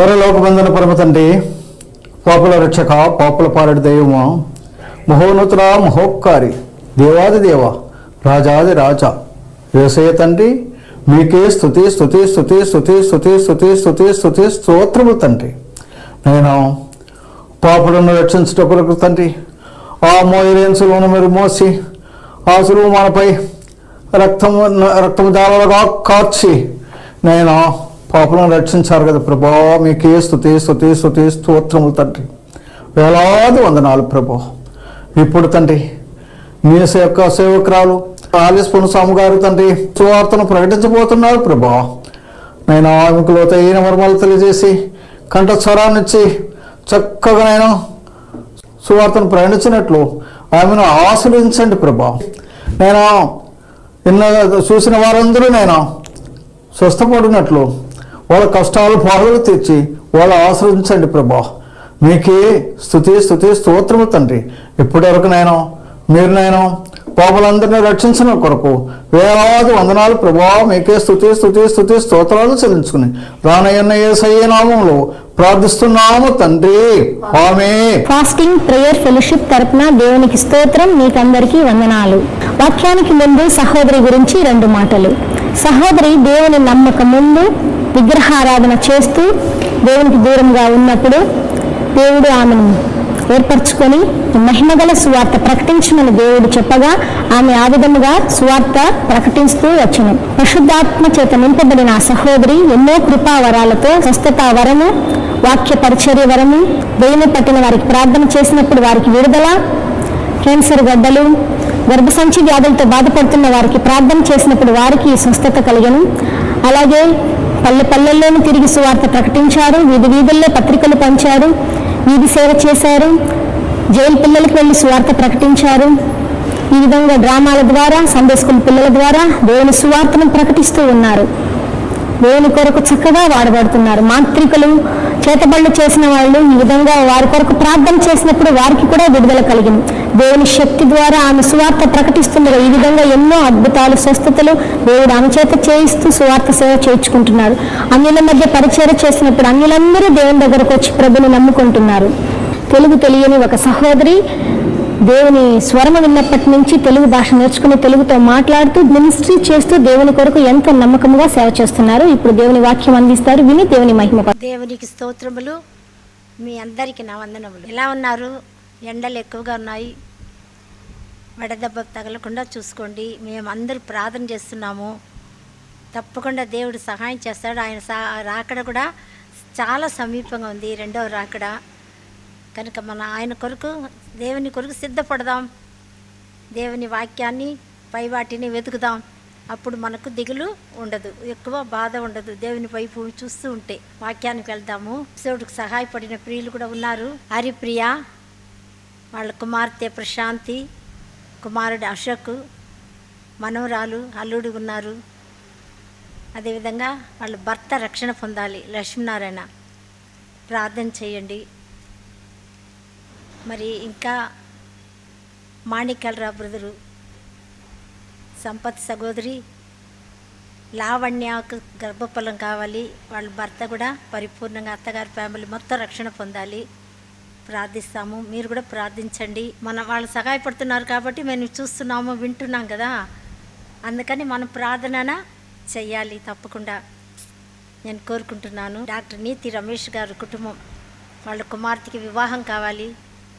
పరలోకబంధన పరమ తండ్రి, పాపుల రక్షక, పాపుల పాలడి దైవమా, మహోన్నతుల మహోపకారి, దేవాది దేవ, రాజాది రాజా, యేసయ్య తండ్రి, మీకే స్తుతి స్తుతి స్తుతి స్తుతి స్తుతి స్తుతి స్తుతి స్తుతి స్తోత్రము తండ్రి. నేను పాపులను రక్షించుటకు తండ్రి, ఆ మోయలేని సులువును మీరు మోసి, ఆ సులువు మనపై రక్తము జాలలుగా కార్చి నేను పాపులను రక్షించారు కదా ప్రభా. మీకే స్తుతి స్తుతి స్తుతి స్తోత్రములు తండ్రి. వేలాది వందనాలు ప్రభా. ఇప్పుడు తండ్రి మీ యొక్క సేవకురాలు ఆలిస్పును స్వామి గారు తండ్రి సువార్తను ప్రకటించబోతున్నారు ప్రభా. నేను ఆమెకు లోతైన మర్మాలు తెలియజేసి కంఠస్వరాన్నిచ్చి చక్కగా నేను సువార్తను ప్రకటించినట్లు ఆమెను ఆశీర్వదించండి ప్రభా. నేను చూసిన వారందరూ నేను స్వస్థపడినట్లు వాళ్ళ కష్టాలు బాధలు తీర్చి వాళ్ళు ఆశ్రయించండి ప్రభా. మీకే స్తుతి స్తుతి స్తోత్రము తండ్రి. ఇప్పటి వరకు మీరు పాపులందరినీ రక్షించిన కొరకు వేలాది వందనాలు ప్రభా. మీకే స్తుతి స్తుతి స్తుతి స్తోత్రాలు చెల్లించుకుని రానయ్యన్న యేసయ్య నామములో ప్రార్థిస్తున్నాము తండ్రి, ఆమేన్. ఫాస్టింగ్ ప్రేయర్ ఫెలోషిప్ తరపున దేవునికి స్తోత్రం. మీకందరికీ వందనాలు. వాక్యానికి ముందు సహోదరి గురించి 2 మాటలు. సహోదరి దేవుని నమ్మక ముందు విగ్రహారాధన చేస్తూ దేవునికి దూరంగా ఉన్నప్పుడు దేవుడు ఆమెను ఏర్పరచుకొని మహిమగల సువార్త ప్రకటించమని దేవుడు చెప్పగా ఆమె ఆ విధముగా సువార్త ప్రకటిస్తూ వచ్చును. పరిశుద్ధాత్మ చేత నింపబడిన ఆ సహోదరి ఎన్నో కృపా వరాలతో స్వస్థత వరము, వాక్య పరిచర్య వరము, దేవుని పట్టిన వారికి ప్రార్థన చేసినప్పుడు వారికి విడుదల, క్యాన్సర్ గడ్డలు, గర్భసంచి వ్యాధులతో బాధపడుతున్న వారికి ప్రార్థన చేసినప్పుడు వారికి స్వస్థత కలిగను. అలాగే పల్లెల్లోనూ తిరిగి సువార్త ప్రకటించారు, వీధి వీధుల్లో పత్రికలు పంచారు, వీధి సేవ చేశారు, జైలు పిల్లలకు వెళ్ళి సువార్త ప్రకటించారు. ఈ విధంగా డ్రామాల ద్వారా, సండే స్కూల్ పిల్లల ద్వారా దేవుని సువార్తను ప్రకటిస్తూ ఉన్నారు. దేవుని కొరకు చక్కగా వాడబడుతున్నారు. మాంత్రికులు, చేతబళ్ళు చేసిన వాళ్ళు ఈ విధంగా వారి కొరకు ప్రార్థన చేసినప్పుడు వారికి కూడా విడుదల కలిగింది. దేవుని శక్తి ద్వారా ఆమె సువార్త ప్రకటిస్తుండగా ఈ విధంగా ఎన్నో అద్భుతాలు, స్వస్థతలు దేవుడు ఆమె చేత చేయిస్తూ సువార్త సేవ చేయించుకుంటున్నారు. అన్యుల మధ్య పరిచర్య చేసినప్పుడు అన్యులందరూ దేవుని దగ్గరకు వచ్చి ప్రభుని నమ్ముకుంటున్నారు. తెలుగు తెలియని ఒక సహోదరి దేవుని స్వరము విన్నప్పటి నుంచి తెలుగు భాష నేర్చుకుని తెలుగుతో మాట్లాడుతూ మినిస్ట్రీ చేస్తూ దేవుని కొరకు ఎంతో నమ్మకంగా సేవ చేస్తున్నారు. ఇప్పుడు దేవుని వాక్యం అందిస్తారు, విని దేవుని మహిమ. దేవునికి స్తోత్రములు. మీ అందరికీ నా వందనములు. ఎలా ఉన్నారు? ఎండలు ఎక్కువగా ఉన్నాయి, వడదెబ్బ తగలకుండా చూసుకోండి. మేము అందరూ ప్రార్థన చేస్తున్నాము. తప్పకుండా దేవుడు సహాయం చేస్తాడు. ఆయన రాకడ కూడా చాలా సమీపంగా ఉంది, 2వ రాకడ. కనుక ఆయన కొరకు, దేవుని కొరకు సిద్ధపడదాం. దేవుని వాక్యాన్ని, పై వాటిని వెతుకుదాం. అప్పుడు మనకు దిగులు ఉండదు, ఎక్కువ బాధ ఉండదు. దేవుని వైపు చూస్తూ ఉంటే వాక్యానికి వెళ్దాము. దేవుడికి సహాయపడిన ప్రియులు కూడా ఉన్నారు. హరిప్రియ, వాళ్ళ కుమార్తె ప్రశాంతి, కుమారుడు అశోక్, మనవరాలు అల్లుడు ఉన్నారు. అదేవిధంగా వాళ్ళ భర్త రక్షణ పొందాలి, లక్ష్మీనారాయణ. ప్రార్థన చేయండి. మరి ఇంకా మాణిక్యాలరావు బ్రదరు, సంపత్ సహోదరి లావణ్యకు గర్భఫలం కావాలి. వాళ్ళ భర్త కూడా పరిపూర్ణంగా, అత్తగారి ఫ్యామిలీ మొత్తం రక్షణ పొందాలి. ప్రార్థిస్తాము. మీరు కూడా ప్రార్థించండి. వాళ్ళు సహాయపడుతున్నారు కాబట్టి మేము చూస్తున్నాము, వింటున్నాం కదా. అందుకని మనం ప్రార్థన చెయ్యాలి తప్పకుండా. నేను కోరుకుంటున్నాను. డాక్టర్ నీతి రమేష్ గారు కుటుంబం, వాళ్ళ కుమార్తెకి వివాహం కావాలి,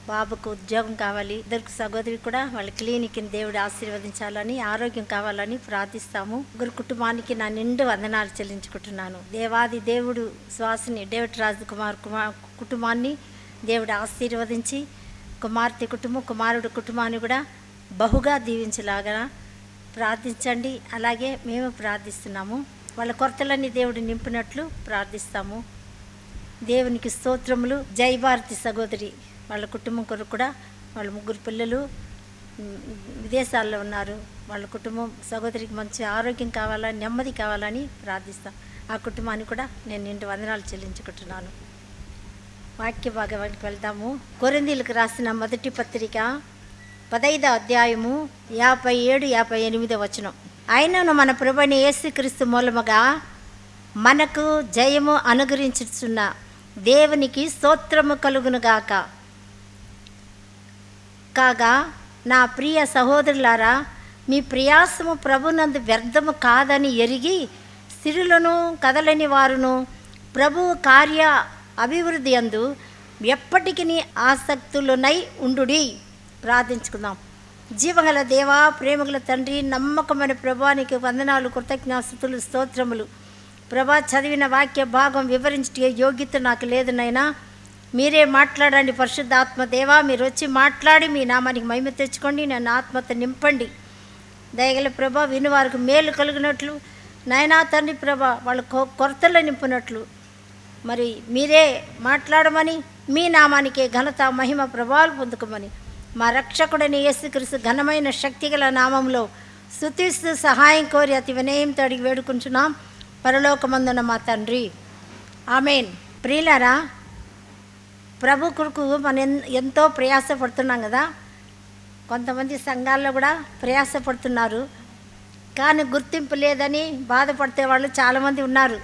బాబుకు ఉద్యోగం కావాలి. ఇద్దరు సహోదరి కూడా వాళ్ళ క్లినిక్ని దేవుడు ఆశీర్వదించాలని, ఆరోగ్యం కావాలని ప్రార్థిస్తాము. గురు కుటుంబానికి నా నిండు వందనాలు చెల్లించుకుంటున్నాను. దేవాది దేవుడు శ్వాసని డేవిడ్ రాజు కుటుంబాన్ని దేవుడు ఆశీర్వదించి, కుమార్తె కుటుంబం, కుమారుడు కుటుంబాన్ని కూడా బహుగా దీవించలాగా ప్రార్థించండి. అలాగే మేము ప్రార్థిస్తున్నాము. వాళ్ళ కొరతలన్నీ దేవుడు నింపినట్లు ప్రార్థిస్తాము. దేవునికి స్తోత్రములు. జై భారతి సహోదరి, వాళ్ళ కుటుంబం కొరకు కూడా, వాళ్ళ 3 పిల్లలు విదేశాల్లో ఉన్నారు. వాళ్ళ కుటుంబం, సహోదరికి మంచి ఆరోగ్యం కావాలని, నెమ్మది కావాలని ప్రార్థిస్తాం. ఆ కుటుంబాన్ని కూడా నేను నిండు వందనాలు చెల్లించుకుంటున్నాను. వాక్య భాగానికి వెళ్దాము. కొరింథీయులకు రాసిన మొదటి పత్రిక 15వ అధ్యాయము 57-58 వచనం. ఆయనను మన ప్రభువైన యేసుక్రీస్తు మూలముగా మనకు జయము అనుగ్రహించుచున్న దేవునికి స్తోత్రము కలుగునుగాక. కాగా నా ప్రియ సహోదరులారా, మీ ప్రయాసము ప్రభునందు వ్యర్థము కాదని ఎరిగి స్థిరులను కదలని వారును ప్రభువు కార్య అభివృద్ధి అందు ఎప్పటికీ ఆసక్తులునై ఉండుడి. ప్రార్థించుకుందాం. జీవగల దేవా, ప్రేమగల తండ్రి, నమ్మకమైన ప్రభువానికి వందనాలు, కృతజ్ఞాస్తుతులు, స్తోత్రములు. ప్రభా, చదివిన వాక్య భాగం వివరించే యోగ్యత నాకు లేదు నైనా. మీరే మాట్లాడండి పరిశుద్ధాత్మ దేవా. మీరు వచ్చి మాట్లాడి మీ నామానికి మహిమ తెచ్చుకోండి. నన్ను ఆత్మతో నింపండి. దయగల ప్రభా, వినువారికి మేలు కలిగినట్లు నాయనా తండ్రి ప్రభా, వాళ్ళ కొరతలు నింపినట్లు మరి మీరే మాట్లాడమని, మీ నామానికే ఘనత మహిమ ప్రభావాలు పొందుకోమని మా రక్షకుడని యేసుక్రీస్తు ఘనమైన శక్తిగల నామంలో స్తుతిస్తూ సహాయం కోరి అతి వినయంతో అడిగి వేడుకుంటున్నాం పరలోకమందున మా తండ్రి. ఆమేన్. ప్రియులారా, ప్రభు కొరకు మనం ఎంతో ప్రయాసపడుతున్నాం కదా. కొంతమంది సంఘాల్లో కూడా ప్రయాసపడుతున్నారు, కానీ గుర్తింపు లేదని బాధపడితే వాళ్ళు చాలామంది ఉన్నారు.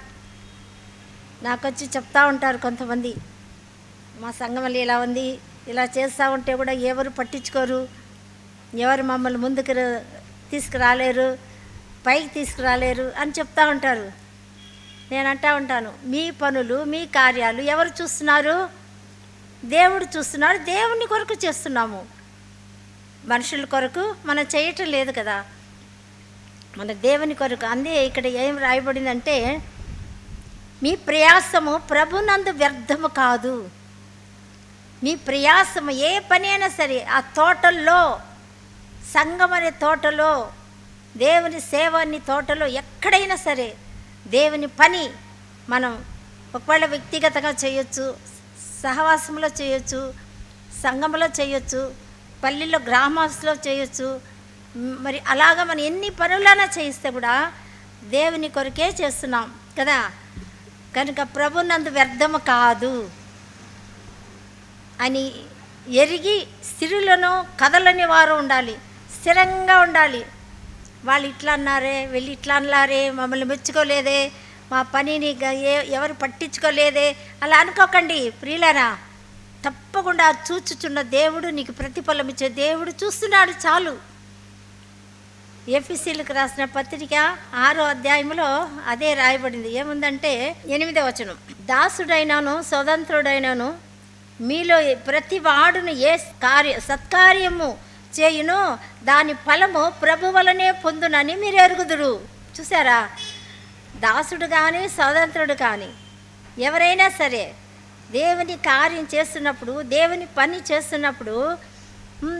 నాకు వచ్చి చెప్తా ఉంటారు కొంతమంది, మా సంఘంలో ఇలా ఉంది, ఇలా చేస్తూ ఉంటే కూడా ఎవరు పట్టించుకోరు, ఎవరు మమ్మల్ని ముందుకు తీసుకురాలేరు, పైకి తీసుకురాలేరు అని చెప్తా ఉంటారు. నేను అంటూ ఉంటాను, మీ పనులు మీ కార్యాలు ఎవరు చూస్తున్నారు? దేవుడు చూస్తున్నాడు. దేవుని కొరకు చేస్తున్నాము, మనుషుల కొరకు మనం చేయటం లేదు కదా, మన దేవుని కొరకు. అందే ఇక్కడ ఏం రాయబడిందంటే, మీ ప్రయాసము ప్రభునందు వ్యర్థము కాదు. మీ ప్రయాసము ఏ పని అయినా సరే, ఆ తోటల్లో, సంఘం అనే తోటలో, దేవుని సేవ అనే తోటలో, ఎక్కడైనా సరే దేవుని పని మనం ఒకవేళ వ్యక్తిగతంగా చేయొచ్చు, సహవాసంలో చేయొచ్చు, సంఘంలో చేయొచ్చు, పల్లెల్లో గ్రామాల్లో చేయొచ్చు. మరి అలాగా మనం ఎన్ని పనులైనా చేయిస్తే కూడా దేవుని కొరకే చేస్తున్నాం కదా. కనుక ప్రభునందు వ్యర్థము కాదు అని ఎరిగి స్థిరులను కదలని వారు ఉండాలి, స్థిరంగా ఉండాలి. వాళ్ళు ఇట్లా అన్నారే, వీళ్ళు ఇట్లా అన్నారే, మమ్మల్ని మెచ్చుకోలేదే, మా పనిని ఎవరు పట్టించుకోలేదే అలా అనుకోకండి ప్రియులారా. తప్పకుండా చూచుచున్న దేవుడు, నీకు ప్రతిఫలం ఇచ్చే దేవుడు చూస్తున్నాడు చాలు. ఎఫెసీయులకు రాసిన పత్రిక 6వ అధ్యాయంలో అదే రాయబడింది. ఏముందంటే 8వ వచనం, దాసుడైనాను స్వతంత్రుడైనాను మీలో ప్రతి వాడును ఏ సత్కార్యము చేయును దాని ఫలము ప్రభు వలనే పొందునని మీరు ఎరుగుదురు. చూసారా, దాసుడు కానీ స్వతంత్రుడు కానీ ఎవరైనా సరే దేవుని కార్యం చేస్తున్నప్పుడు, దేవుని పని చేస్తున్నప్పుడు,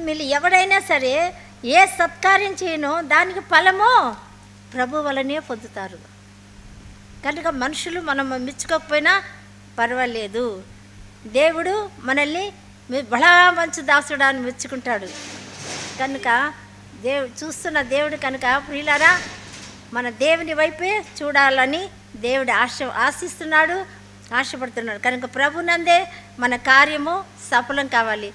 మీరు ఎవరైనా సరే ఏ సత్కార్యం చేయనో దానికి ఫలము ప్రభు వలనే పొందుతారు. కనుక మనుషులు మనం మెచ్చుకోకపోయినా పర్వాలేదు, దేవుడు మనల్ని బడా మంచి దాసుడా అని మెచ్చుకుంటాడు. కనుక చూస్తున్న దేవుడు కనుక ప్రియులారా, మన దేవుని వైపే చూడాలని దేవుడు ఆశిస్తున్నాడు, ఆశపడుతున్నాడు. కనుక ప్రభునందే మన కార్యము సఫలం కావాలి.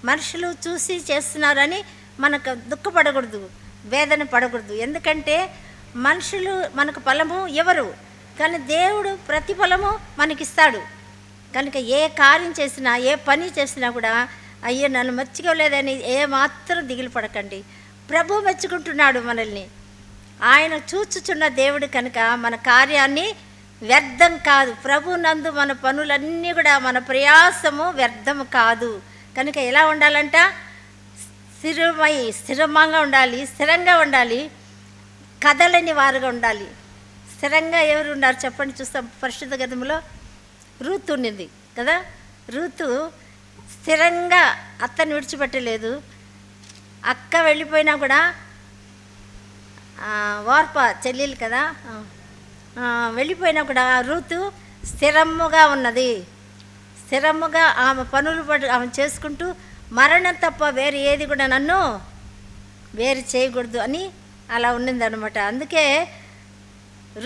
మనుషులు చూసి చేస్తున్నారని మనకు దుఃఖపడకూడదు, వేదన పడకూడదు. ఎందుకంటే మనుషులు మనకు ఫలము ఎవరు, కానీ దేవుడు ప్రతిఫలము మనకిస్తాడు. కనుక ఏ కార్యం చేసినా, ఏ పని చేసినా కూడా అయ్యో నన్ను మెచ్చుకోలేదని ఏమాత్రం దిగులు పడకండి. ప్రభు మెచ్చుకుంటున్నాడు మనల్ని. ఆయన చూచుచున్న దేవుడు కనుక మన కార్యాన్ని వ్యర్థం కాదు. ప్రభు నందు మన పనులన్నీ కూడా, మన ప్రయాసము వ్యర్థము కాదు. కనుక ఎలా ఉండాలంట? స్థిరంగా ఉండాలి, స్థిరంగా ఉండాలి, కదలని వారుగా ఉండాలి. స్థిరంగా ఎవరు ఉన్నారు చెప్పండి చూస్తాం. పరిశుద్ధ గ్రంథంలో రూతు ఉండింది కదా. రూతు స్థిరంగా అత్తని విడిచిపెట్టలేదు. అక్క వెళ్ళిపోయినా కూడా వార్ప చెల్లెలు కదా, వెళ్ళిపోయినా కూడా రూతు స్థిరముగా ఉన్నది. స్థిరముగా ఆమె పనులు ఆమె చేసుకుంటూ, మరణం తప్ప వేరే ఏది కూడా నన్ను వేరు చేయకూడదు అని అలా ఉన్నదనమాట. అందుకే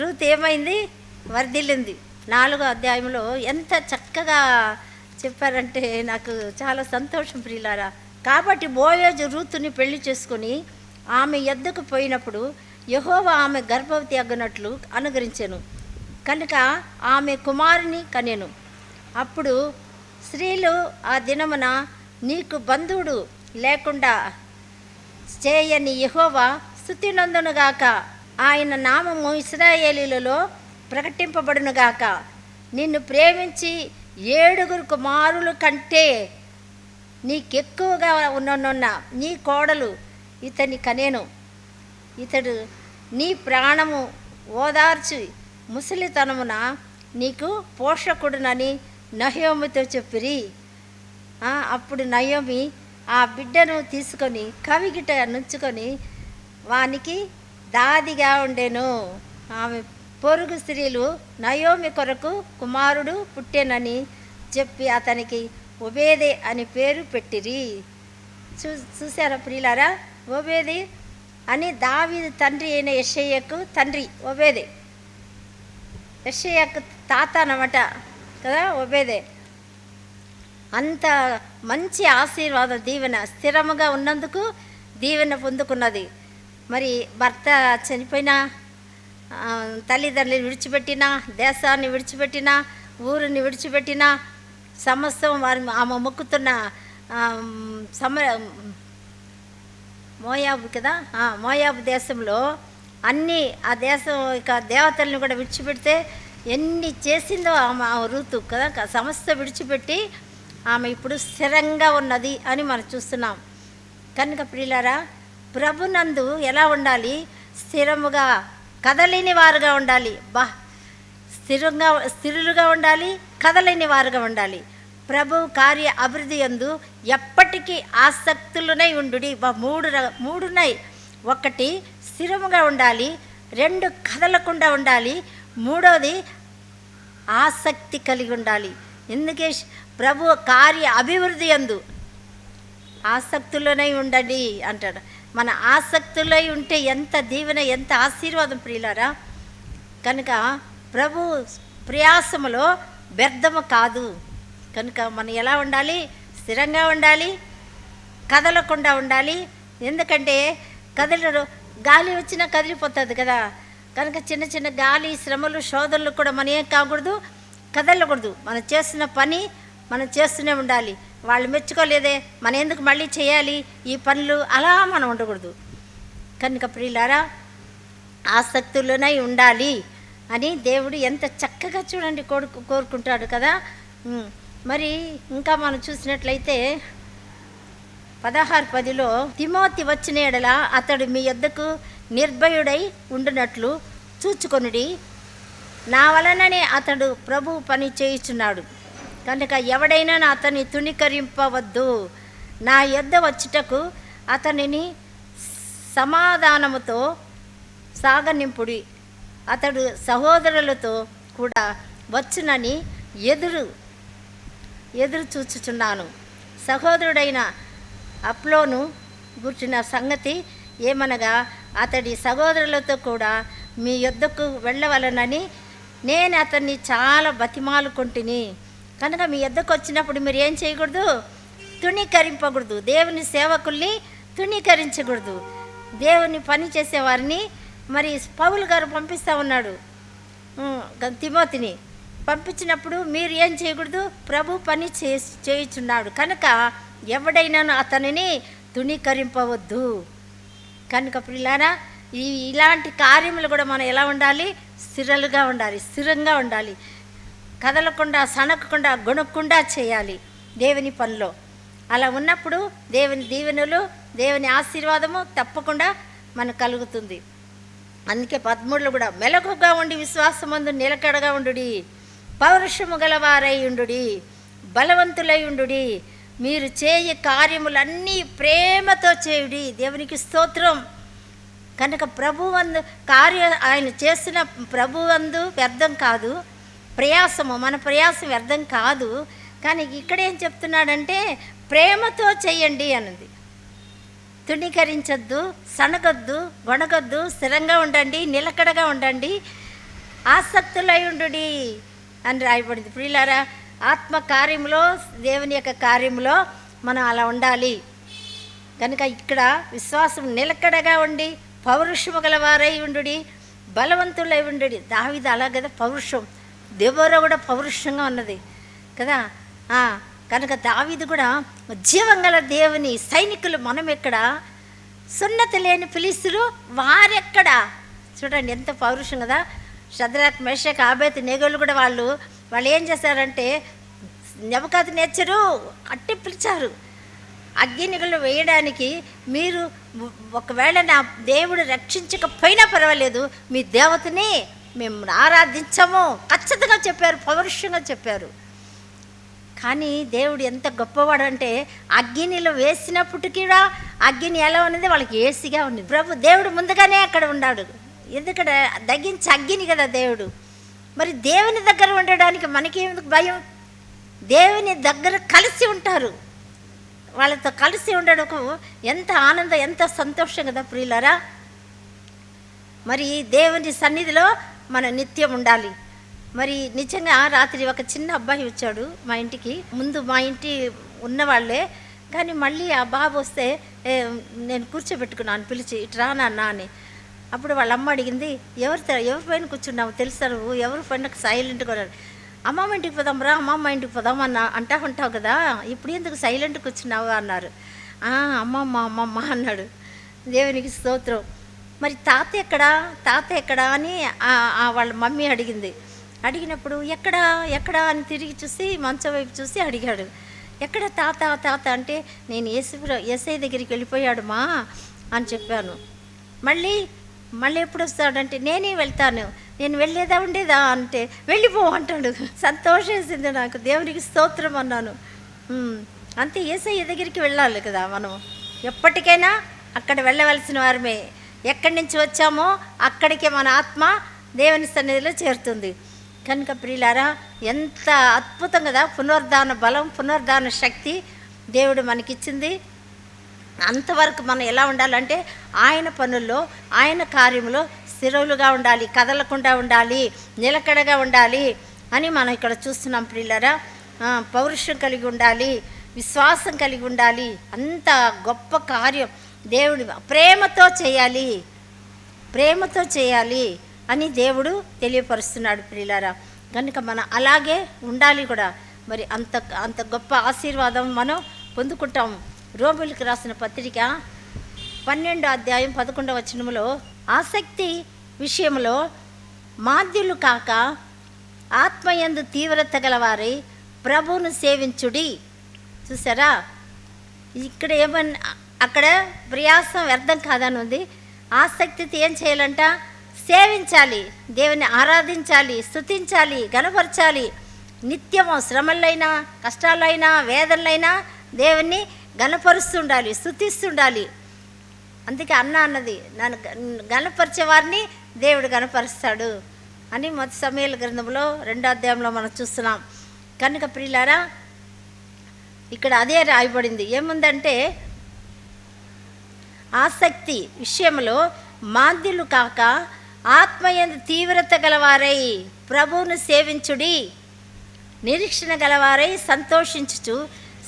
రూతు ఏమైంది? వర్ధిల్లింది. 4వ అధ్యాయంలో ఎంత చక్కగా చెప్పారంటే నాకు చాలా సంతోషం ప్రియులారా. కాబట్టి బోయోజు రూతుని పెళ్లి చేసుకుని ఆమె యొద్దకు పోయినప్పుడు యెహోవా ఆమె గర్భవతి అగ్గనట్లు అనుగ్రహించెను. కనుక ఆమె కుమారుని కనెను. అప్పుడు స్త్రీలు ఆ దినమున నీకు బంధువుడు లేకుండా చేయని యెహోవా స్తుతినందునుగాక, ఆయన నామము ఇశ్రాయేలీయులలో ప్రకటింపబడునుగాక. నిన్ను ప్రేమించి 7 కుమారుల కంటే నీకెక్కువగా ఉన్ననున్న నీ కోడలు ఇతని కనేను. ఇతడు నీ ప్రాణము ఓదార్చి ముసలితనమున నీకు పోషకుడునని నయోమితో చెప్పిరి. అప్పుడు నయోమి ఆ బిడ్డను తీసుకొని కవిగిట నుంచుకొని వానికి దాదిగా ఉండెను. ఆమె పొరుగు స్త్రీలు నయోమి కొరకు కుమారుడు పుట్టెనని చెప్పి అతనికి ఒబేదే అని పేరు పెట్టిరి. చూసారా ప్రియులారా? ఒబేది అని దావీదు తండ్రి అయిన యెషయ్యకు తండ్రి ఒబేదే, యెషయ్యకు తాత అన్నమాట కదా ఒబేదే. అంత మంచి ఆశీర్వాద దీవెన, స్థిరముగా ఉన్నందుకు దీవెన పొందుకున్నది. మరి భర్త చనిపోయినా, తల్లిదండ్రులను విడిచిపెట్టినా, దేశాన్ని విడిచిపెట్టినా, ఊరిని విడిచిపెట్టినా, సమస్తం వారి ఆమె మొక్కుతున్న మోయాబు కదా, మోయాబు దేశంలో అన్నీ ఆ దేశం ఇక దేవతలను కూడా విడిచిపెడితే ఎన్ని చేసిందో ఆమె రూతు కదా, సమస్త విడిచిపెట్టి ఆమె ఇప్పుడు స్థిరంగా ఉన్నది అని మనం చూస్తున్నాం. కనుక ప్రియులారా, ప్రభునందు ఎలా ఉండాలి? స్థిరముగా కదలేని వారుగా ఉండాలి. స్థిరులుగా ఉండాలి, కదలేని వారుగా ఉండాలి. ప్రభు కార్య అభివృద్ధి యందు ఎప్పటికీ ఆసక్తులునై ఉండుడి. మూడున్నాయి. 1 స్థిరముగా ఉండాలి, 2 కదలకుండా ఉండాలి, 3వది ఆసక్తి కలిగి ఉండాలి. ఎందుకే ప్రభు కార్య అభివృద్ధి యందు ఆసక్తులనై ఉండండి అంటాడు. మన ఆసక్తులై ఉంటే ఎంత దీవెన, ఎంత ఆశీర్వాదం ప్రియులారా. కనుక ప్రభు ప్రయాసములో వ్యర్థము కాదు. కనుక మనం ఎలా ఉండాలి? స్థిరంగా ఉండాలి, కదలకుండా ఉండాలి. ఎందుకంటే గాలి వచ్చినా కదిలిపోతుంది కదా. కనుక చిన్న చిన్న గాలి, శ్రమలు, శోధనలు కూడా మనం ఏం కాకూడదు, కదలకూడదు. మనం చేస్తున్న పని మనం చేస్తూనే ఉండాలి. వాళ్ళు మెచ్చుకోలేదే, మనం ఎందుకు మళ్ళీ చేయాలి ఈ పనులు, అలా మనం ఉండకూడదు. కనుక ప్రియులారా, ఆసక్తులనై ఉండాలి అని దేవుడు ఎంత చక్కగా చూడండి కోరుకుంటాడు కదా. మరి ఇంకా మనం చూసినట్లయితే 16:10లో తిమోతి వచ్చిన ఎడల అతడు మీ యొద్దకు నిర్భయుడై ఉండునట్లు చూచుకొనుడి, నా వలననే అతడు ప్రభు పని చేయుచున్నాడు. కనుక ఎవడైనా అతన్ని తుణీకరింపవద్దు. నా యొద్ద వచ్చుటకు అతనిని సమాధానముతో సాగనింపుడి. అతడు సహోదరులతో కూడా వచ్చునని ఎదురు చూచుచున్నాను. సహోదరుడైన అప్లోను గుర్చిన సంగతి ఏమనగా, అతడి సహోదరులతో కూడా మీ యొద్దకు వెళ్ళవలనని నేను అతన్ని చాలా బతిమాలుకుంటుని. కనుక మీ యొద్దకు వచ్చినప్పుడు మీరు ఏం చేయకూడదు? తుణీకరింపకూడదు. దేవుని సేవకుల్ని తుణీకరించకూడదు. దేవుని పని చేసేవారిని మరి పౌలు గారు పంపిస్తూ ఉన్నాడు తిమోతిని. పంపించినప్పుడు మీరు ఏం చేయకూడదు? ప్రభు పని చేయుచున్నాడు కనుక ఎవడైనాను అతనిని తుణీకరింపవద్దు. కనుక పిల్లారా, ఇలాంటి కార్యములు కూడా మనం ఎలా ఉండాలి? స్థిరంగా ఉండాలి, స్థిరంగా ఉండాలి. కదలకుండా, సనకకుండా, గొణక్కుండా చేయాలి దేవుని పనిలో. అలా ఉన్నప్పుడు దేవుని దీవెనలు, దేవుని ఆశీర్వాదము తప్పకుండా మనకు కలుగుతుంది. అందుకే 13లో కూడా మెలకుగా ఉండి విశ్వాసమందు నిలకడగా ఉండుడి, పౌరుషము గలవారై ఉండుడి, బలవంతులై ఉండుడి, మీరు చేయ కార్యములన్నీ ప్రేమతో చేయుడి. దేవునికి స్తోత్రం. కనుక ప్రభువందు ఆయన చేసిన ప్రభువందు వ్యర్థం కాదు, ప్రయాసము మన ప్రయాసం వ్యర్థం కాదు. కానీ ఇక్కడ ఏం చెప్తున్నాడంటే ప్రేమతో చెయ్యండి అన్నది. తుణీకరించొద్దు, సనగొద్దు, గొణగొద్దు, స్థిరంగా ఉండండి, నిలకడగా ఉండండి, ఆసక్తులై ఉండుడి అని రాయబడింది. ప్రియులారా, ఆత్మ కార్యంలో, దేవుని యొక్క కార్యంలో మనం అలా ఉండాలి. కనుక ఇక్కడ విశ్వాసం నిలకడగా ఉండి పౌరుషము గలవారై ఉండుడి, బలవంతులై ఉండుడి. దావీదు అలా కదా పౌరుషం. దెబోరా కూడా పౌరుషంగా ఉన్నది. కదా. కనుక దావీదు కూడా జీవంగల దేవుని సైనికులు మనం ఎక్కడ, సున్నతి లేని ఫిలిష్తీయులు వారెక్కడ. చూడండి ఎంత పౌరుషం కదా. షద్రక్ మేషక్ అబేద్నెగోలు కూడా వాళ్ళు ఏం చేశారంటే నెబుకద్నెజరు అట్టి పిలిచారు అగ్నిగులు వేయడానికి. మీరు ఒకవేళ నా దేవుడు రక్షించకపోయినా పర్వాలేదు, మీ దేవతని మేము ఆరాధించము ఖచ్చితంగా చెప్పారు, పౌరుషంగా చెప్పారు. కానీ దేవుడు ఎంత గొప్పవాడు అంటే అగ్నిలో వేసినప్పటికీ కూడా అగ్ని ఎలా ఉన్నది, వాళ్ళకి ఏసిగా ఉంది. దేవుడు ముందుగానే అక్కడ ఉన్నాడు. ఎందుకంటే దగ్గించి అగ్ని కదా దేవుడు. మరి దేవుని దగ్గర ఉండడానికి మనకేందుకు భయం? దేవుని దగ్గర కలిసి ఉంటారు. వాళ్ళతో కలిసి ఉండడం ఎంత ఆనందం, ఎంత సంతోషం కదా ప్రియులారా. మరి దేవుని సన్నిధిలో మనం నిత్యం ఉండాలి. మరి నిజంగా రాత్రి ఒక చిన్న అబ్బాయి వచ్చాడు మా ఇంటికి. ముందు మా ఇంటి ఉన్నవాళ్ళే, కానీ మళ్ళీ ఆ బాబు వస్తే నేను కూర్చోబెట్టుకున్నాను పిలిచి, ఇటు రా నాన్న అని. అప్పుడు వాళ్ళ అమ్మ అడిగింది, ఎవరి పైన కూర్చున్నావు తెలుసా నువ్వు, ఎవరి పైన సైలెంట్గా ఉన్నాడు. అమ్మమ్మ ఇంటికి పోదాం రా, అమ్మమ్మ ఇంటికి పోదాం ఉంటావు కదా, ఇప్పుడు ఎందుకు సైలెంట్గా కూర్చున్నావు అన్నారు. అమ్మమ్మ అన్నాడు. దేవునికి స్తోత్రం. మరి తాత ఎక్కడా అని వాళ్ళ మమ్మీ అడిగింది. అడిగినప్పుడు ఎక్కడా అని తిరిగి చూసి మంచం వైపు చూసి అడిగాడు. ఎక్కడ తాత అంటే నేను ఏసై దగ్గరికి వెళ్ళిపోయాడు మా అని చెప్పాను. మళ్ళీ ఎప్పుడు వస్తాడంటే నేనే వెళ్తాను, నేను వెళ్ళేదా ఉండేదా అంటే వెళ్ళిపో అంటాడు. సంతోషం వేసింది నాకు. దేవునికి స్తోత్రం అన్నాను. అంతే, ఏసయ్య దగ్గరికి వెళ్ళాలి కదా మనం. ఎప్పటికైనా అక్కడ వెళ్ళవలసిన వారమే. ఎక్కడి నుంచి వచ్చామో అక్కడికే మన ఆత్మ దేవుని సన్నిధిలో చేరుతుంది. కనుక ప్రియులారా, ఎంత అద్భుతం కదా. పునరుద్ధాన బలం, పునరుద్ధాన శక్తి దేవుడు మనకిచ్చింది. అంతవరకు మనం ఎలా ఉండాలంటే ఆయన పనుల్లో, ఆయన కార్యంలో స్థిరులుగా ఉండాలి, కదలకుండా ఉండాలి, నిలకడగా ఉండాలి అని మనం ఇక్కడ చూస్తున్నాం ప్రియులారా. పౌరుషం కలిగి ఉండాలి, విశ్వాసం కలిగి ఉండాలి. అంత గొప్ప కార్యం దేవుడు ప్రేమతో చేయాలి అని దేవుడు తెలియపరుస్తున్నాడు ప్రియులారా. కనుక మనం అలాగే ఉండాలి కూడా. మరి అంత గొప్ప ఆశీర్వాదం మనం పొందుకుంటాం. రోమీయులకు రాసిన పత్రిక 12వ అధ్యాయం 11వ వచనంలో, ఆసక్తి విషయంలో మాద్యులు కాక ఆత్మయందు తీవ్రత గలవారై ప్రభువును సేవించుడి. చూసారా, ఇక్కడ ఏమన్నా అక్కడ ప్రయాసం వ్యర్థం కాదని ఉంది. ఆసక్తితో ఏం చేయాలంట? సేవించాలి, దేవుని ఆరాధించాలి, స్తుతించాలి, గణపరచాలి. నిత్యము శ్రమలైనా, కష్టాలైనా, వేదనలైనా దేవుణ్ణి గణపరుస్తుండాలి, స్తుతిస్తుండాలి. అందుకే అన్నది, నన్ను గణపరిచే వారిని దేవుడు గణపరుస్తాడు అని మొదటి సమూయేలు గ్రంథంలో 2వ అధ్యాయంలో మనం చూస్తున్నాం. కనుక ప్రియులారా, ఇక్కడ అదే రాయబడింది. ఏముందంటే ఆసక్తి విషయంలో మాంద్యులు కాక ఆత్మయందు తీవ్రత గలవారై ప్రభువును సేవించుడి, నిరీక్షణ గలవారై సంతోషించుచు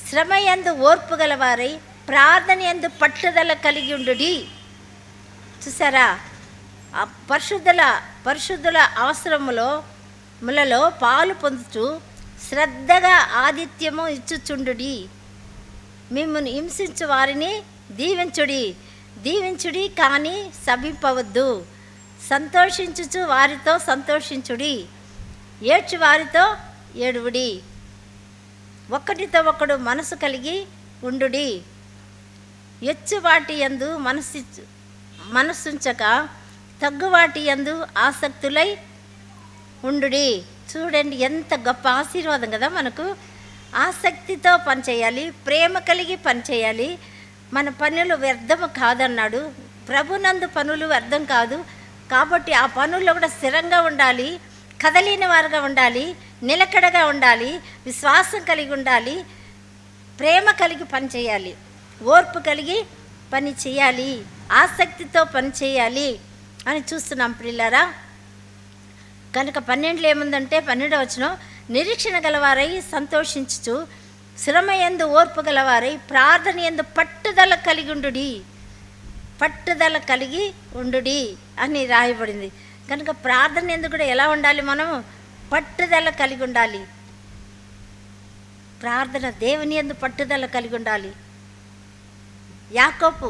శ్రమయందు ఓర్పు గలవారై ప్రార్థన యందు పట్టుదల కలిగి ఉండుడి. చూసారా, ఆ పరిశుద్ధుల అవసరములలో పాలు పొందుతూ శ్రద్ధగా ఆతిథ్యము ఇచ్చుచుండుడి. మిమ్మల్ని హింసించు వారిని దీవించుడి కానీ శపింపవద్దు. సంతోషించుచు వారితో సంతోషించుడి, ఏడ్చు వారితో ఏడువుడి. ఒకటితో ఒకడు మనసు కలిగి ఉండుడి. ఎచ్చువాటి యందు మనసుంచక తగ్గువాటి యందు ఆసక్తులై ఉండుడి. చూడండి ఎంత గొప్ప ఆశీర్వాదం కదా మనకు. ఆసక్తితో పనిచేయాలి, ప్రేమ కలిగి పనిచేయాలి. మన పనులు వ్యర్థము కాదన్నాడు. ప్రభునందు పనులు వ్యర్థం కాదు. కాబట్టి ఆ పనుల్లో కూడా స్థిరంగా ఉండాలి, కదలిన వారుగా ఉండాలి, నిలకడగా ఉండాలి, విశ్వాసం కలిగి ఉండాలి, ప్రేమ కలిగి పనిచేయాలి, ఓర్పు కలిగి పని చేయాలి, ఆసక్తితో పని చేయాలి అని చూస్తున్నాం ప్రియులారా. కనుక 12లో ఏముందంటే 12వ వచనం, నిరీక్షణ గలవారై సంతోషించుచు శ్రమయందు ఓర్పు గలవారై ప్రార్థన యందు పట్టుదల కలిగి ఉండుడి అని రాయబడింది. కనుక ప్రార్థన యందు కూడా ఎలా ఉండాలి? మనం పట్టుదల కలిగి ఉండాలి. ప్రార్థన, దేవుని యందు పట్టుదల కలిగి ఉండాలి. యాకోబు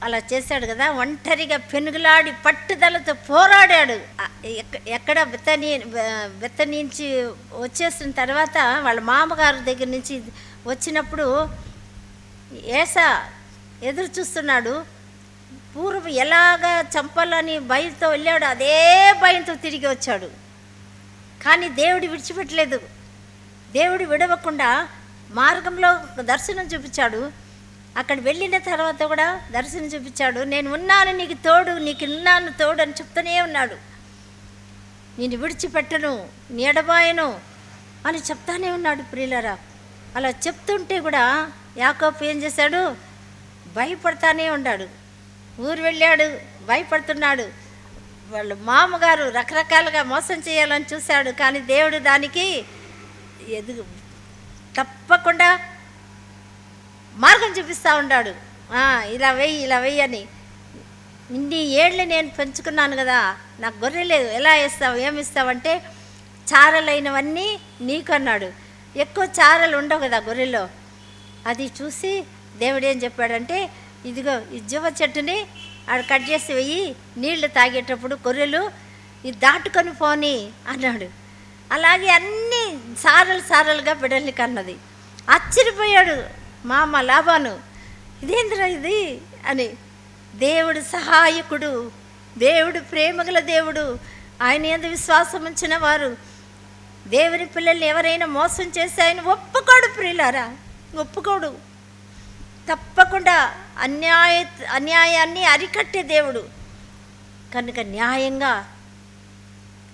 అలా చేశాడు కదా, ఒంటరిగా పెనుగులాడి పట్టుదలతో పోరాడాడు. ఎక్కడ బెత్తని నుంచి వచ్చేసిన తర్వాత వాళ్ళ మామగారి దగ్గర నుంచి వచ్చినప్పుడు ఏసా ఎదురు చూస్తున్నాడు. పూర్వం ఎలాగా చంపాలని భయంతో వెళ్ళాడు, అదే భయంతో తిరిగి వచ్చాడు. కానీ దేవుడు విడిచిపెట్టలేదు. దేవుడు విడవకుండా మార్గంలో దర్శనం చూపించాడు. అక్కడ వెళ్ళిన తర్వాత కూడా దర్శనం చూపించాడు. నేను ఉన్నాను నీకు తోడు, నీకు ఉన్నాను తోడు అని చెప్తూనే ఉన్నాడు. నేను విడిచిపెట్టను, నీ ఎడబాయను అని చెప్తానే ఉన్నాడు. ప్రియులారా, అలా చెప్తుంటే కూడా యాకోబు ఏం చేశాడు? భయపడతానే ఉన్నాడు. ఊరు వెళ్ళాడు, భయపడుతున్నాడు. వాళ్ళ మామగారు రకరకాలుగా మోసం చేయాలని చూశాడు. కానీ దేవుడు దానికి తప్పకుండా మార్గం చూపిస్తూ ఉన్నాడు. ఇలా వెయ్యి, ఇలా వెయ్యి అని. ఇన్ని ఏళ్ళు నేను పెంచుకున్నాను కదా, నాకు గొర్రెలు ఎలా ఇస్తావు, ఏమి ఇస్తావంటే చారలైనవన్నీ నీకు అన్నాడు. ఎక్కువ చారలు ఉండవు కదా గొర్రెల్లో. అది చూసి దేవుడు ఏం చెప్పాడంటే, ఇదిగో ఈ జువ్వ చెట్టుని ఆడ కట్ చేసి వెయ్యి, నీళ్లు తాగేటప్పుడు గొర్రెలు ఇది దాటుకొని పోని అన్నాడు. అలాగే అన్నీ సారలుగా బిడ్డల్ని కన్నది. ఆశ్చర్యపోయాడు మామ లాబాను, ఇదేంద్రా ఇది అని. దేవుడు సహాయకుడు, దేవుడు ప్రేమగల దేవుడు. ఆయన యందు విశ్వాసం ఉంచిన వారు, దేవుని పిల్లల్ని ఎవరైనా మోసం చేస్తే ఆయన ఒప్పుకోడు. ప్రియులారా, ఒప్పుకోడు. తప్పకుండా అన్యాయాన్ని అరికట్టే దేవుడు కనుక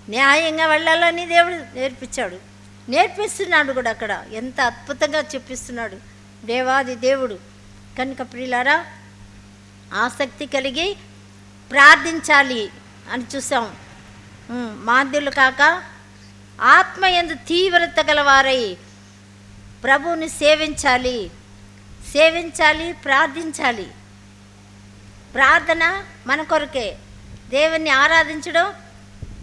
న్యాయంగా వెళ్ళాలని దేవుడు నేర్పిస్తున్నాడు కూడా. అక్కడ ఎంత అద్భుతంగా చెప్పిస్తున్నాడు దేవాది దేవుడు. కనుక ప్రియులారా, ఆసక్తి కలిగి ప్రార్థించాలి అని చూసాం. మాంద్యులు కాక ఆత్మయందు తీవ్రత గలవారై ప్రభువుని సేవించాలి, ప్రార్థించాలి. ప్రార్థన మన కొరకే, దేవుణ్ణి ఆరాధించడం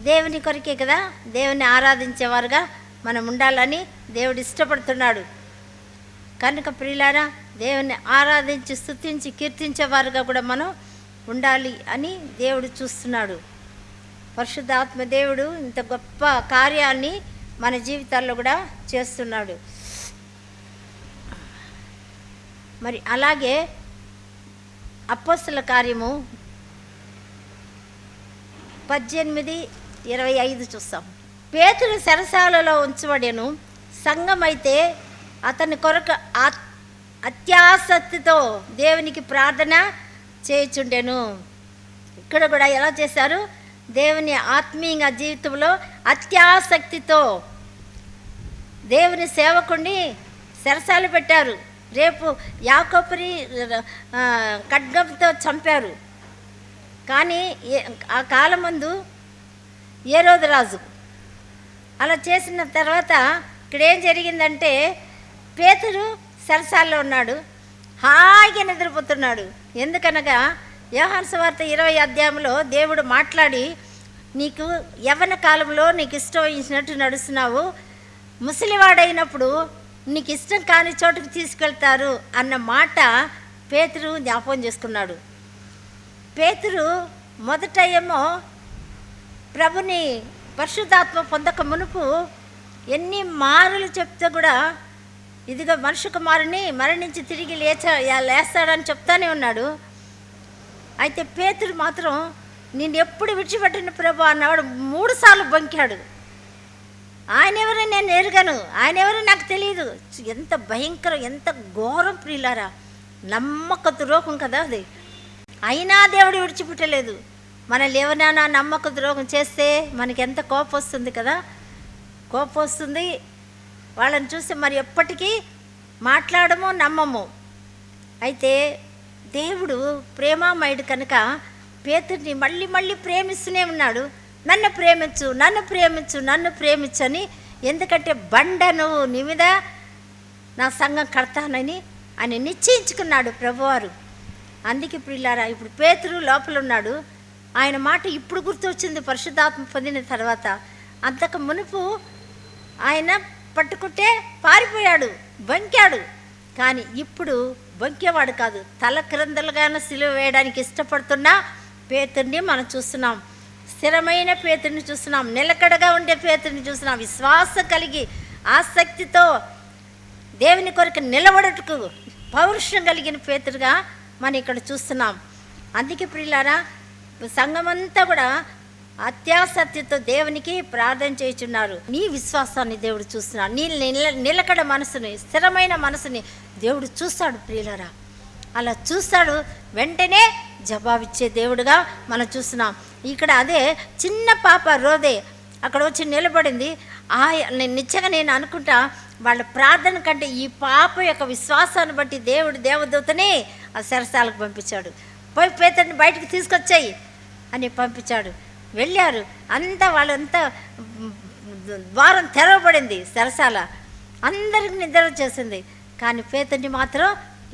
దేవుని కొరకే కదా. దేవుని ఆరాధించేవారుగా మనం ఉండాలని దేవుడు ఇష్టపడుతున్నాడు. కనుక ప్రియులారా, దేవుని ఆరాధించి స్తుతించి కీర్తించేవారుగా కూడా మనం ఉండాలి అని దేవుడు చూస్తున్నాడు. పరిశుద్ధాత్మ దేవుడు ఇంత గొప్ప కార్యాన్ని మన జీవితాల్లో కూడా చేస్తున్నాడు. మరి అలాగే అపోస్తల కార్యము 18:25 చూస్తాం. పేతురు చెరసాలలో ఉంచబడెను. సంఘమైతే అతని కొరకు అత్యాసక్తితో దేవునికి ప్రార్థన చేయుచుండెను. ఇక్కడ కూడా ఎలా చేశారు? దేవుని ఆత్మీయంగా జీవితంలో అత్యాసక్తితో దేవుని సేవకుడిని చెరసాలు పెట్టారు. రేపు యాకోబుని ఖడ్గంతో చంపారు. కానీ ఆ కాలం ముందు హేరోదు రాజు అలా చేసిన తర్వాత ఇక్కడ ఏం జరిగిందంటే, పేతురు చెరసాల్లో ఉన్నాడు, హాయిగా నిద్రపోతున్నాడు. ఎందుకనగా యోహాను సువార్త 20వ అధ్యాయంలో దేవుడు మాట్లాడి, నీకు యవ్వన కాలంలో నీకు ఇష్టం ఇచ్చినట్టు నడుస్తున్నావు, ముసలివాడైనప్పుడు నీకు ఇష్టం కాని చోటుకు తీసుకెళ్తారు అన్న మాట పేతురు జ్ఞాపకం చేసుకున్నాడు. పేతురు మొదట ఏమో ప్రభుని పరిశుద్ధాత్మ పొందక మునుపు ఎన్ని మారులు చెప్తే కూడా, ఇదిగో మనుష్య కుమారుని మరణించి తిరిగి లేస్తాడని చెప్తానే ఉన్నాడు. అయితే పేతురు మాత్రం నేను ఎప్పుడు విడిచిపెట్టిన ప్రభు అన్నవాడు 3 సార్లు బొంకాడు. ఆయన ఎవరో నేను ఎరగను, ఆయన ఎవరో నాకు తెలియదు. ఎంత భయంకరం, ఎంత ఘోరం ప్రియులారా. నమ్మక ద్రోహం కదా అది. అయినా దేవుడు విడిచిపెట్టలేదు. మనల్ని ఎవరైనా నమ్మక ద్రోహం చేస్తే మనకి ఎంత కోపం వస్తుంది కదా, కోపం వస్తుంది. వాళ్ళని చూసి మరి ఎప్పటికీ మాట్లాడము, నమ్మము. అయితే దేవుడు ప్రేమామయుడు కనుక పేతుర్ని మళ్ళీ మళ్ళీ ప్రేమిస్తూనే ఉన్నాడు. నన్ను ప్రేమించు, నన్ను ప్రేమించు, నన్ను ప్రేమించని. ఎందుకంటే బండను నీ మీద నా సంఘం కడతానని ఆయన నిశ్చయించుకున్నాడు ప్రభువారు. అందుకే ప్రియులారా, ఇప్పుడు పేతురు లోపల ఉన్నాడు. ఆయన మాట ఇప్పుడు గుర్తొచ్చింది పరిశుద్ధాత్మ పొందిన తర్వాత. అంతకు మునుపు ఆయన పట్టుకుంటే పారిపోయాడు, బొంకాడు. కానీ ఇప్పుడు బొంకేవాడు కాదు, తల క్రిందలుగానే సిలువ వేయడానికి ఇష్టపడుతున్న పేతుర్ని మనం చూస్తున్నాం. స్థిరమైన పేతుర్ని చూస్తున్నాం, నిలకడగా ఉండే పేతుర్ని చూస్తున్నాం. విశ్వాసం కలిగి ఆసక్తితో దేవుని కొరకు నిలబడటకు పౌరుషం కలిగిన పేతురుగా మనం ఇక్కడ చూస్తున్నాం. అందుకే ప్రియులారా, సంఘమంతా కూడా అత్యాసక్తితో దేవునికి ప్రార్థన చేయుచున్నారు. నీ విశ్వాసాన్ని దేవుడు చూస్తున్నాడు, నీ నిలకడ మనసుని, స్థిరమైన మనసుని దేవుడు చూస్తాడు ప్రియులారా. అలా చూస్తాడు, వెంటనే జవాబిచ్చే దేవుడుగా మనం చూస్తున్నాం. ఇక్కడ అదే చిన్న పాప రోదే అక్కడ వచ్చి నిలబడింది. నిజంగా నేను అనుకుంటా, వాళ్ళ ప్రార్థన కంటే ఈ పాప యొక్క విశ్వాసాన్ని బట్టి దేవుడు దేవదూతని ఆ చెరసాలకు పంపించాడు. పోయి పేతురుని బయటకు తీసుకొచ్చాయి అని పంపించాడు. వెళ్ళారు, అంతా వాళ్ళంతా ద్వారం తెరవబడింది, చెరసాల అందరికి నిద్ర చేసింది. కానీ పేతురుని మాత్రం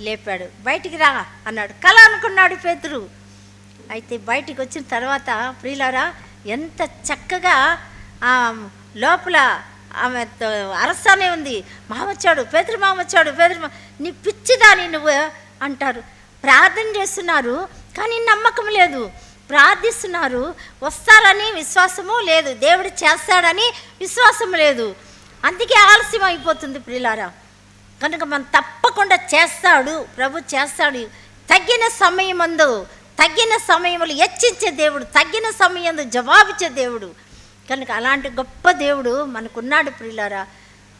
లేపాడు. బయటికి రా అన్నాడు. కల అనుకున్నాడు పేతురు. అయితే బయటికి వచ్చిన తర్వాత ప్రియులారా, ఎంత చక్కగా లోపల ఆమె అరసానే ఉంది. మామొచ్చాడు, పేతురు మామొచ్చాడు, పేతురు నీ పిచ్చిదాని నువ్వు అంటారు. ప్రార్థన చేస్తున్నారు కానీ నమ్మకం లేదు, ప్రార్థిస్తున్నారు వస్తారని విశ్వాసము లేదు, దేవుడు చేస్తాడని విశ్వాసం లేదు. అందుకే ఆలస్యం అయిపోతుంది ప్రియులారా. కనుక మనం తప్పకుండా చేస్తాడు, ప్రభు చేస్తాడు. తగిన సమయంలో హెచ్చించే దేవుడు, తగిన సమయంలో జవాబిచ్చే దేవుడు. కనుక అలాంటి గొప్ప దేవుడు మనకున్నాడు ప్రియులారా.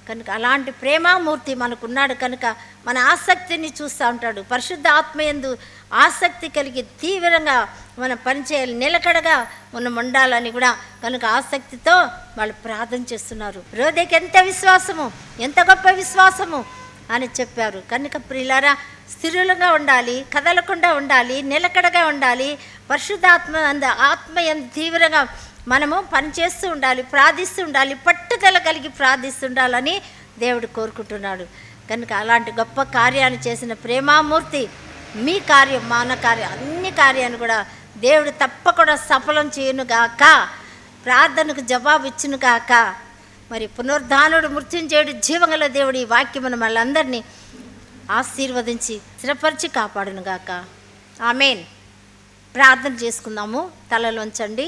కనుక అలాంటి ప్రేమామూర్తి మనకున్నాడు. కనుక మన ఆసక్తిని చూస్తూ ఉంటాడు. పరిశుద్ధ ఆత్మయందు ఆసక్తి కలిగి తీవ్రంగా మనం పనిచేయాలి, నిలకడగా మనం ఉండాలని కూడా కనుక ఆసక్తితో వాళ్ళు ప్రార్థన చేస్తున్నారు. రోదేకి ఎంత విశ్వాసము, ఎంత గొప్ప విశ్వాసము అని చెప్పారు. కనుక ప్రియులారా, స్థిరులుగా ఉండాలి, కదలకుండా ఉండాలి, నిలకడగా ఉండాలి. ఆత్మయందు తీవ్రంగా మనము పనిచేస్తూ ఉండాలి, ప్రార్థిస్తూ ఉండాలి, పట్టుదల కలిగి ప్రార్థిస్తుండాలని దేవుడు కోరుకుంటున్నాడు. కనుక అలాంటి గొప్ప కార్యాన్ని చేసిన ప్రేమామూర్తి మీ కార్యం, మన కార్యం, అన్ని కార్యాన్ని కూడా దేవుడు తప్పకుండా సఫలం చేయనుగాక, ప్రార్థనకు జవాబు ఇచ్చునుగాక. మరి పునరుద్ధానుడు, మృత్యుంజయుడు, జీవగల దేవుడు ఈ వాక్యమును మనందరినీ ఆశీర్వదించి స్థిరపరిచి కాపాడునుగాక. ఆమేన్. ప్రార్థన చేసుకుందాము. తలలోంచండి.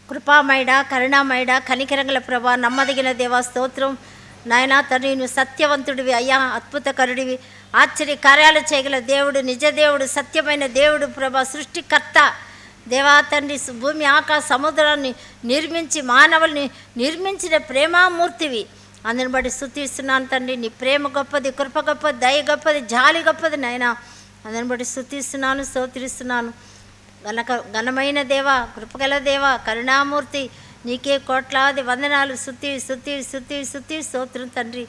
కృపామయుడ, కరుణామయుడ, కనికరంగల ప్రభా, నమ్మదగిన దేవా స్తోత్రం. నాయనా తండ్రి, నువ్వు సత్యవంతుడివి అయ్యా, అద్భుతకరుడివి, ఆశ్చర్య కార్యాలు చేయగల దేవుడు, నిజ దేవుడు, సత్యమైన దేవుడు ప్రభా, సృష్టికర్త దేవా తండ్రి, భూమి ఆకాశ సముద్రాన్ని నిర్మించి మానవుల్ని నిర్మించిన ప్రేమామూర్తివి. అందుని బట్టి స్తుతిస్తున్నాను తండ్రి. నీ ప్రేమ గొప్పది, కృప గొప్పది, దయ గొప్పది, జాలి గొప్పది నాయనా. అందుని బట్టి స్తుతిస్తున్నాను, స్తోత్రిస్తున్నాను. ఘనమైన దేవ, కృపగల దేవ, కరుణామూర్తి, నీకే కోట్లాది వందనాలు. స్తుతి స్తోత్రం తండ్రి.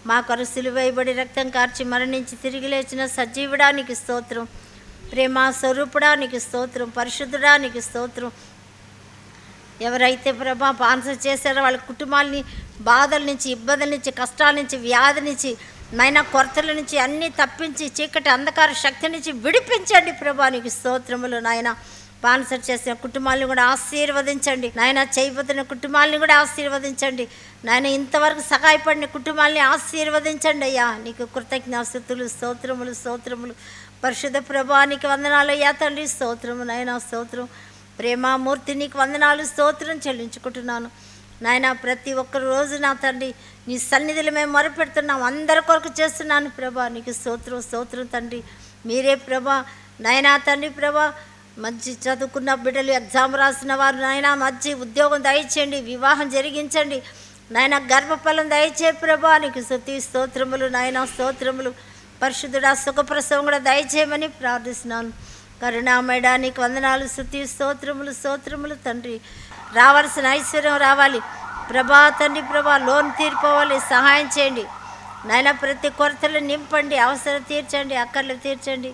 మా కొరకు సిలువైబడి రక్తం కార్చి మరణించి తిరిగి లేచిన సజీవుడానికి స్తోత్రం. ప్రేమ స్వరూపుడానికి స్తోత్రం. పరిశుద్ధుడానికి స్తోత్రం. ఎవరైతే ప్రభా బాన్స చేశారో వాళ్ళ కుటుంబాలని బాధల నుంచి, ఇబ్బందుల నుంచి, కష్టాల నుంచి, వ్యాధి నుంచి, నాయన కొరతల నుంచి అన్నీ తప్పించి చీకటి అంధకార శక్తి నుంచి విడిపించండి ప్రభా, నీకు స్తోత్రములు. నాయన స్పాన్సర్ చేసిన కుటుంబాలను కూడా ఆశీర్వదించండి నాయన. చేయబోతున్న కుటుంబాలని కూడా ఆశీర్వదించండి నాయన. ఇంతవరకు సహాయపడిన కుటుంబాలని ఆశీర్వదించండి అయ్యా. నీకు కృతజ్ఞాస్తుతులు, స్తోత్రములు. పరిశుద్ధ ప్రభానికి వందనాలు అయ్యా తండ్రి. స్తోత్రము నాయన, స్తోత్రం. ప్రేమామూర్తి నీకు వందనాలు, స్తోత్రం చెల్లించుకుంటున్నాను నాయన. ప్రతి ఒక్క రోజు నా తండ్రి నీ సన్నిధిలో మేము మొరపెడుతున్నాం, అందరి కొరకు చేస్తున్నాను ప్రభా, నీకు స్తోత్రం తండ్రి. మీరే ప్రభా నాయనా తండ్రి. ప్రభా మంచి చదువుకున్న బిడ్డలు, ఎగ్జామ్ రాసిన వారు నాయన మంచి ఉద్యోగం దయచేయండి, వివాహం జరిగించండి నాయన, గర్భఫలం దయచే ప్రభా, నీకు స్తోత్రములు నాయన, స్తోత్రములు. పరిశుద్ధుడా సుఖప్రసవం కూడా దయచేయమని ప్రార్థిస్తున్నాను. కరుణామయుడా నీకు వందనాలు, స్తోత్రములు తండ్రి. రావాల్సిన ఐశ్వర్యం రావాలి ప్రభా తండ్రి. ప్రభా లోన్ తీరిపోవాలి, సహాయం చేయండి నాయన. ప్రతి కొరతలు నింపండి, అవసరం తీర్చండి, అక్కర్లు తీర్చండి.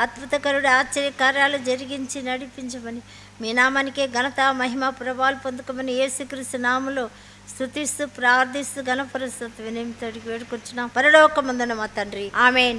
అద్భుతకరుడు ఆశ్చర్య కార్యాలు జరిగించి నడిపించమని, మీ నామానికే ఘనత మహిమ ప్రభావాలు పొందుకోమని యేసుక్రీస్తు నామములో స్తుతిస్తూ ప్రార్థిస్తూ ఘనపరుస్తూ వినయంతో వేడుకొచ్చున్నాం పరలోకమందున మా తండ్రి. ఆమేన్.